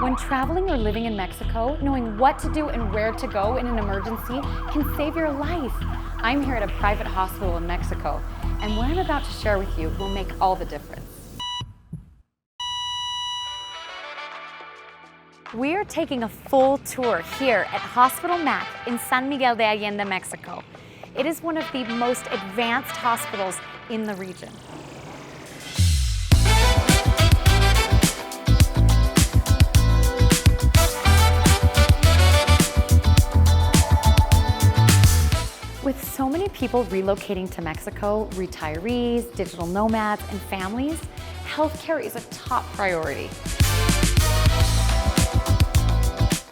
When traveling or living in Mexico, knowing what to do and where to go in an emergency can save your life. I'm here at a private hospital in Mexico, and what I'm about to share with you will make all the difference. We are taking a full tour here at Hospital MAC in San Miguel de Allende, Mexico. It is one of the most advanced hospitals in the region. With so many people relocating to Mexico, retirees, digital nomads, and families, healthcare is a top priority.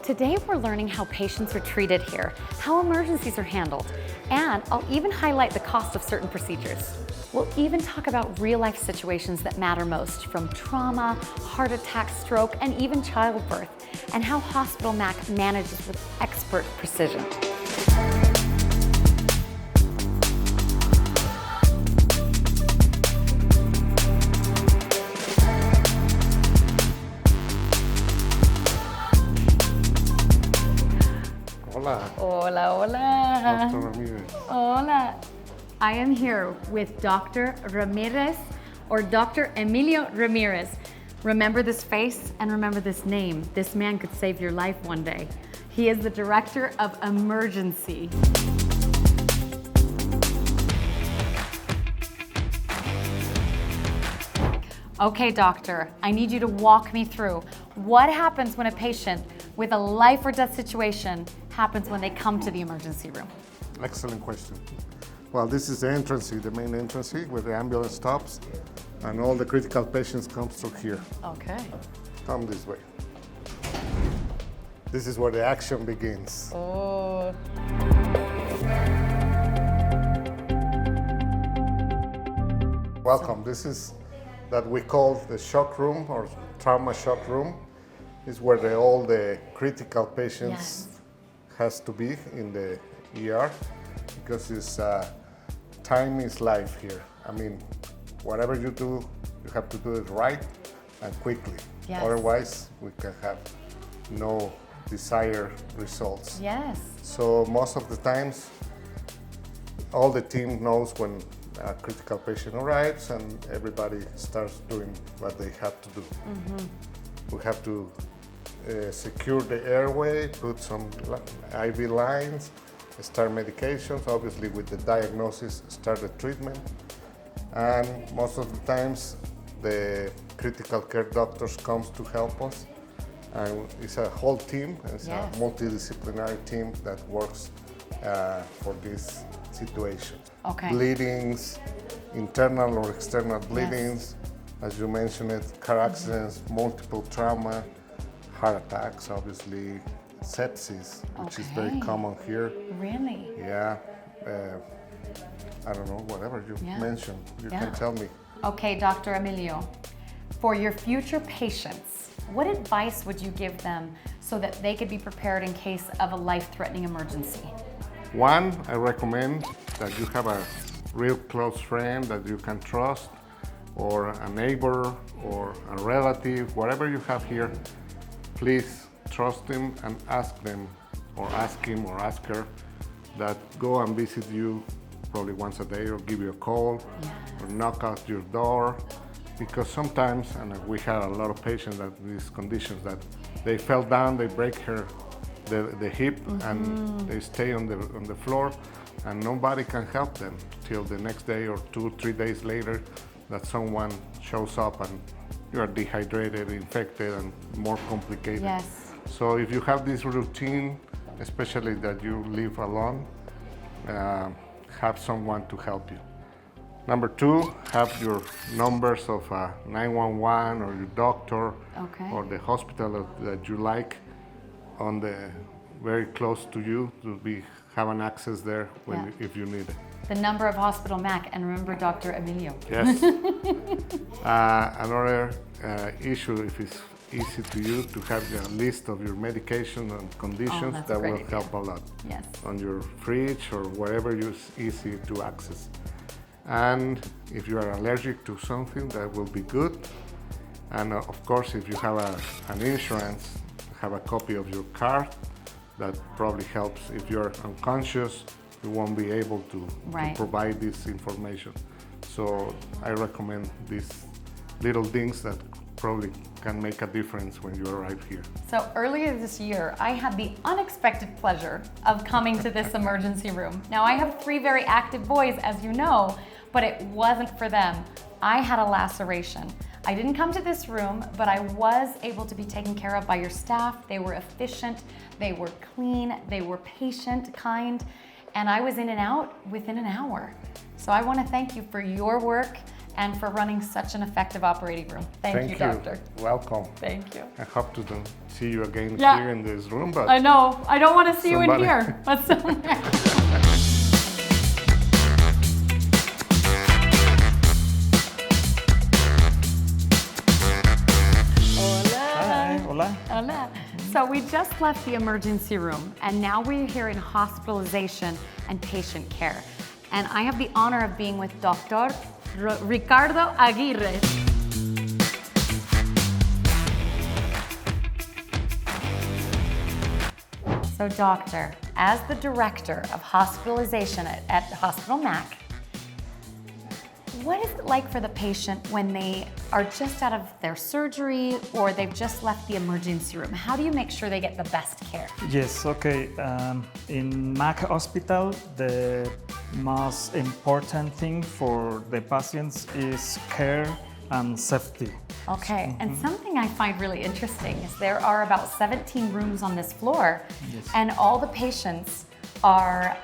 Today we're learning how patients are treated here, how emergencies are handled, and I'll even highlight the cost of certain procedures. We'll even talk about real-life situations that matter most, from trauma, heart attack, stroke, and even childbirth, and how Hospital MAC manages with expert precision. Hola. Hola, hola. Dr. Ramirez. Hola. I am here with Dr. Ramirez, or Dr. Emilio Ramirez. Remember this face and remember this name. This man could save your life one day. He is the Director of Emergency. Okay, doctor, I need you to walk me through what happens when a patient with a life or death situation happens when they come to the emergency room. Excellent question. Well, this is the entrance, the main entrance where the ambulance stops and all the critical patients come through here. Okay. Come this way. This is where the action begins. Oh. Welcome. This is that we call the shock room or trauma shock room. Is where all the critical patients has to be in the ER because it's time is life here. I mean, whatever you do, you have to do it right and quickly. Yes. Otherwise, we can have no desired results. Yes. So most of the times, all the team knows when a critical patient arrives and everybody starts doing what they have to do. Mm-hmm. We have to secure the airway, put some IV lines, start medications, obviously with the diagnosis, start the treatment. And most of the times, the critical care doctors comes to help us. And it's a whole team, it's a multidisciplinary team that works for this situation. Okay. Bleedings, internal or external bleedings, as you mentioned it, car accidents, multiple trauma, heart attacks, obviously, sepsis, which is very common here. Really? Yeah. I don't know, whatever you mentioned, you can tell me. Okay, Dr. Emilio, for your future patients, what advice would you give them so that they could be prepared in case of a life-threatening emergency? One, I recommend that you have a real close friend that you can trust, or a neighbor, or a relative, whatever you have here. Please trust them and ask them, or ask him or ask her that go and visit you probably once a day or give you a call or knock at your door. Because sometimes, and we had a lot of patients that these conditions that they fell down, they break the hip and they stay on the floor and nobody can help them till the next day or 2-3 days later that someone shows up and you are dehydrated, infected, and more complicated. Yes. So if you have this routine, especially that you live alone, have someone to help you. Number two, have your numbers of 911 or your doctor or the hospital that you like on the very close to you to have an access there when if you need it. The number of Hospital MAC, and remember Dr. Emilio. Yes. Another issue, if it's easy to you, to have a list of your medication and conditions that will help a lot. Yes. On your fridge or wherever it's easy to access. And if you are allergic to something, that will be good. And of course, if you have an insurance, have a copy of your card. That probably helps. If you're unconscious, you won't be able to provide this information. So I recommend these little things that probably can make a difference when you arrive here. So earlier this year, I had the unexpected pleasure of coming to this emergency room. Now I have 3 very active boys, as you know, but it wasn't for them. I had a laceration. I didn't come to this room, but I was able to be taken care of by your staff. They were efficient, they were clean, they were patient, kind, and I was in and out within an hour. So I want to thank you for your work and for running such an effective operating room. Thank you, Doctor. Welcome. Thank you. I hope to see you again here in this room, but I know. I don't want to see you in here, but somewhere. Hola. So we just left the emergency room and now we're here in hospitalization and patient care. And I have the honor of being with Dr. Ricardo Aguirre. So doctor, as the director of hospitalization at Hospital MAC, what is it like for the patient when they are just out of their surgery or they've just left the emergency room? How do you make sure they get the best care? Yes, okay. In MAC Hospital, the most important thing for the patients is care and safety. Okay, and something I find really interesting is there are about 17 rooms on this floor, and all the patients are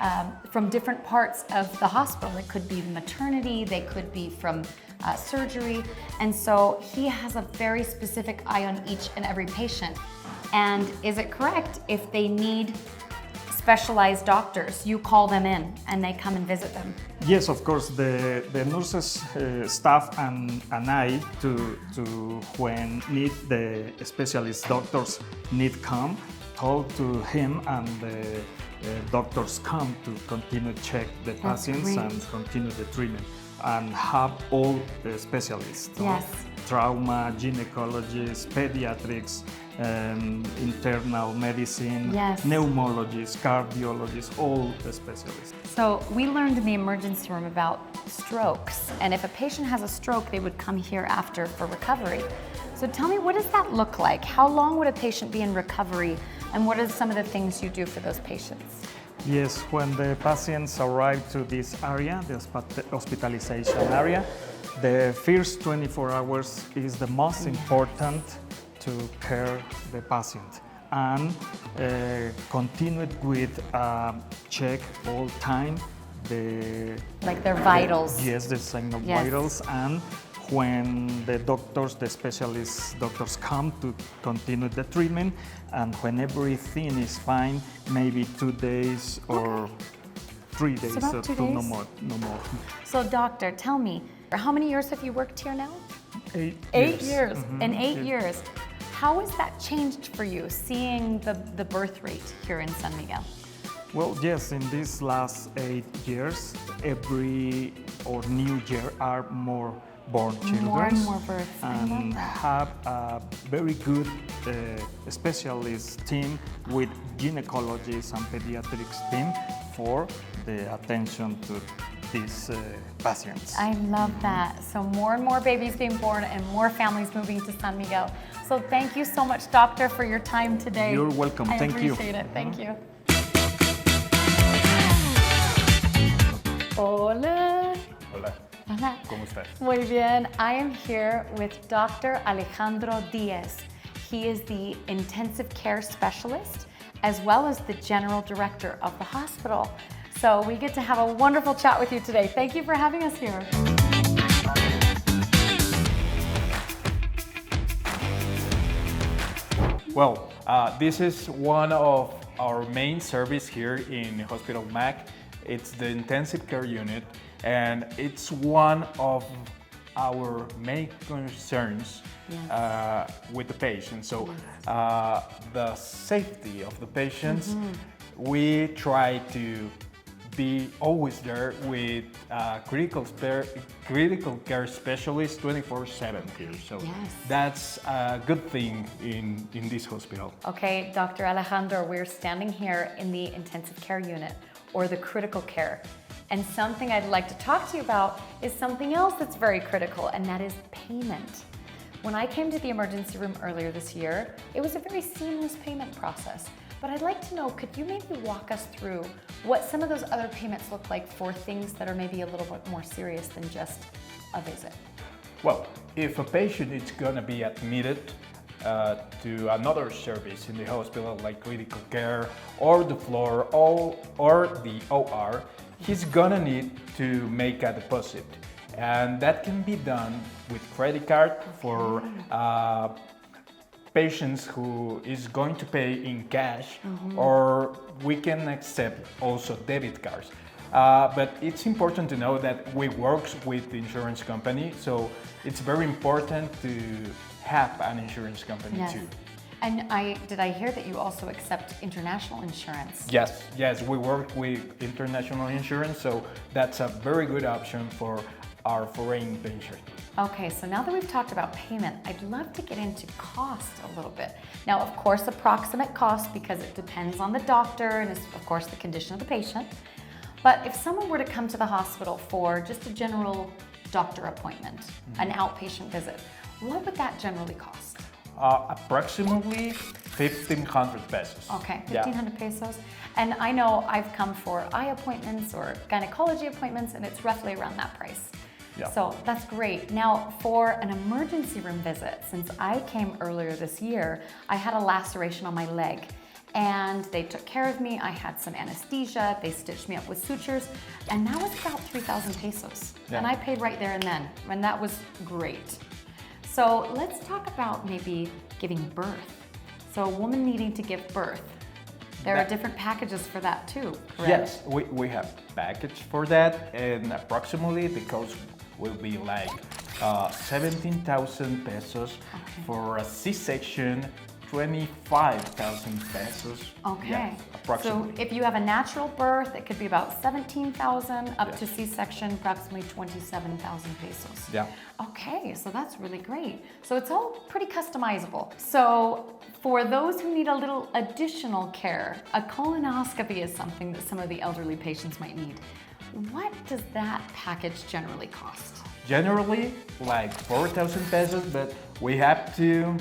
from different parts of the hospital. It could be maternity, they could be from surgery, and so he has a very specific eye on each and every patient. And is it correct, if they need specialized doctors, you call them in and they come and visit them? Yes, of course, the nurses, staff and I to when need the specialist doctors need come, talk to him and the doctors come to continue check the patients and continue the treatment and have all the specialists. Yes. Trauma, gynecologists, pediatrics, internal medicine, pneumologists, cardiologists, all the specialists. So we learned in the emergency room about strokes, and if a patient has a stroke, they would come here after for recovery. So tell me, what does that look like? How long would a patient be in recovery, and what are some of the things you do for those patients? Yes, when the patients arrive to this area, the hospitalization area, the first 24 hours is the most important to care the patient and continue with check all time like their vitals. Yes, the sign of vitals, and when the doctors, the specialist doctors come to continue the treatment, and when everything is fine, maybe 2 days or 3 days, so about 2 days? No more. So doctor, tell me, how many years have you worked here now? 8 8 years. Mm-hmm. In 8 years, how has that changed for you, seeing the birth rate here in San Miguel? Well, yes, in these last 8 years, every or new year are more born children. More and more births. And have a very good specialist team with gynecologists and pediatrics team for the attention to these patients. I love that. So more and more babies being born and more families moving to San Miguel. So thank you so much, doctor, for your time today. You're welcome. Thank you. I appreciate it. Thank you. Hola. Hola. Hola. ¿Cómo estás? Muy bien. I am here with Dr. Alejandro Diaz. He is the intensive care specialist as well as the general director of the hospital. So we get to have a wonderful chat with you today. Thank you for having us here. Well, this is one of our main service here in Hospital MAC. It's the intensive care unit, and it's one of our main concerns with the patient. So the safety of the patients, we try to be always there with critical care specialists 24/7 here. So Yes. that's a good thing in this hospital. Okay, Dr. Alejandro, we're standing here in the intensive care unit or the critical care. And something I'd like to talk to you about is something else that's very critical, and that is payment. When I came to the emergency room earlier this year, it was a very seamless payment process. But I'd like to know, could you maybe walk us through what some of those other payments look like for things that are maybe a little bit more serious than just a visit? Well, if a patient is gonna be admitted to another service in the hospital, like critical care or the floor or the OR, he's gonna need to make a deposit. And that can be done with credit card for patients who is going to pay in cash, or we can accept also debit cards. But it's important to know that we work with the insurance company, so it's very important to have an insurance company Yes. too. And did I hear that you also accept international insurance? Yes, we work with international insurance, so that's a very good option for our foreign patients. Okay, so now that we've talked about payment, I'd love to get into cost a little bit. Now, of course, approximate cost, because it depends on the doctor and is, of course, the condition of the patient. But if someone were to come to the hospital for just a general doctor appointment, an outpatient visit, what would that generally cost? Approximately 1,500 pesos. Okay, Yeah. 1,500 pesos. And I know I've come for eye appointments or gynecology appointments, and it's roughly around that price. Yeah. So that's great. Now, for an emergency room visit, since I came earlier this year, I had a laceration on my leg. And they took care of me. I had some anesthesia. They stitched me up with sutures. And that was about 3,000 pesos. Yeah. And I paid right there and then. And that was great. So let's talk about maybe giving birth. So a woman needing to give birth. There are different packages for that too, correct? Yes, we have package for that, and approximately the cost will be like 17,000 pesos for a C-section, 25,000 pesos. Okay. Yeah, approximately. So if you have a natural birth, it could be about 17,000 up Yeah. to C-section, approximately 27,000 pesos. Yeah. Okay, so that's really great. So it's all pretty customizable. So for those who need a little additional care, a colonoscopy is something that some of the elderly patients might need. What does that package generally cost? Generally, like 4,000 pesos, but we have to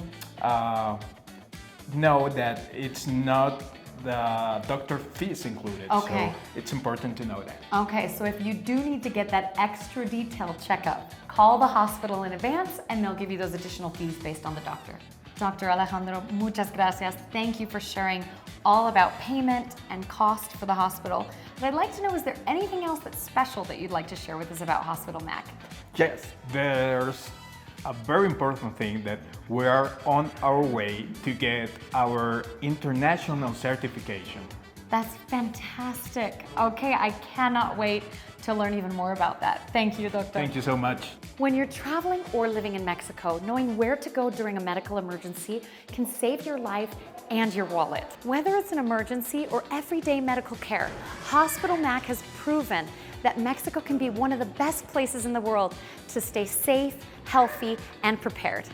know that it's not the doctor fees included. Okay. So it's important to know that. Okay, so if you do need to get that extra detailed checkup, call the hospital in advance and they'll give you those additional fees based on the doctor. Dr. Alejandro, muchas gracias. Thank you for sharing all about payment and cost for the hospital. But I'd like to know, is there anything else that's special that you'd like to share with us about Hospital Mac? Yes, there's a very important thing that we are on our way to get our international certification. That's fantastic. Okay, I cannot wait to learn even more about that. Thank you, Doctor. Thank you so much. When you're traveling or living in Mexico, knowing where to go during a medical emergency can save your life and your wallet. Whether it's an emergency or everyday medical care, Hospital Mac has proven that Mexico can be one of the best places in the world to stay safe, healthy, and prepared.